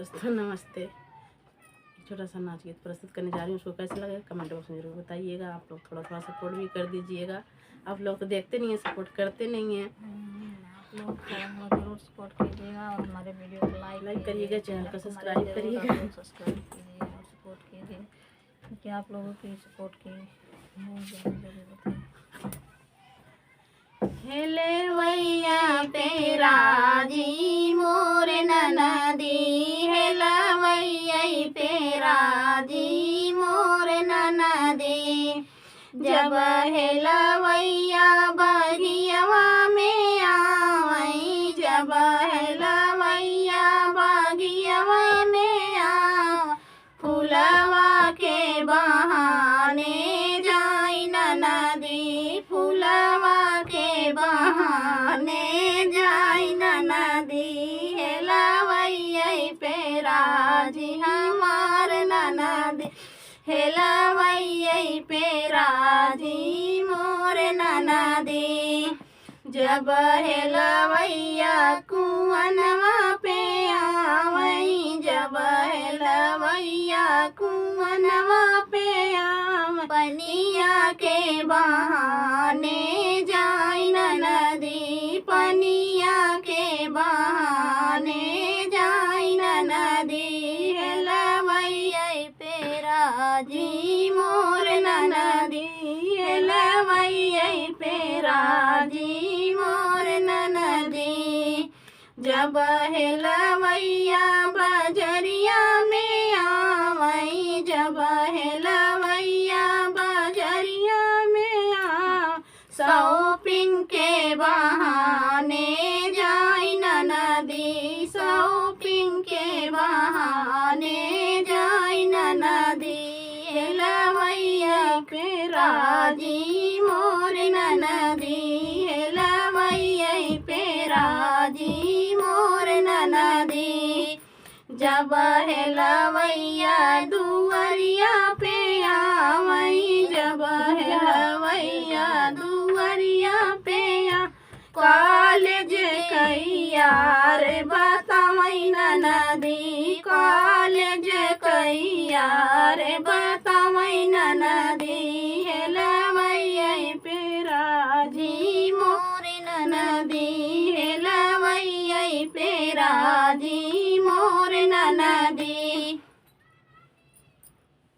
दोस्तों नमस्ते। एक छोटा सा नाच गीत प्रस्तुत करने जा रही हूँ। उसको कैसे लगेगा कमेंट बॉक्स में जरूर बताइएगा। आप लोग थोड़ा थोड़ा सपोर्ट भी कर दीजिएगा। आप लोग तो देखते नहीं हैं, सपोर्ट करते नहीं हैं। आप लोग जरूर सपोर्ट कीजिएगा और हमारे वीडियो को लाइक करिएगा, चैनल को सब्सक्राइब करिएगा। सब्सक्राइब कीजिए और सपोर्ट कीजिए, क्योंकि आप लोगों की सपोर्ट की बहुत ज़्यादा ज़रूरत है। हेले वैया पेरा जी मोर ननदी, हेला वैया पेरा जी मोर ननदी। जब हेला वैया बगियवा में आवई, जब हेला वैया बगियवा में आ, फुलवा के बहाने जाई ननदी, फुलवा के बहाने जाई ननदी। हेला वैया पेरा जी हमार ननदी, हेला वैया पेरा जी मोर ननदी। जब हेला वैया कुआनवा पे आवई, जब हेला वैया कुआनवा पे आवई, पनिया के बहाने जाई ननदी, पनिया के बहाने जाई ननदी। हेला वैया पेरा जी मोर ननदी, हेला वैया पेरा जी मोर ननदी। जब हेला वैया बजरिया में आवई, जब हेला वैया बजरिया में आ, शॉपिंग के बहाने जाई ननदी, शॉपिंग के बहाने जाई ननदी। हेला वैया पेरा जी मोर ननदी, हेला वैया पेरा जी मोर ननदी। जब हेला वैया दुआरिया पे आवई, जब हेला वैया दुआरिया पे आ, कॉलेज कैया रे बतावई ननदी, कॉलेज कैया रे बतावई ननदी।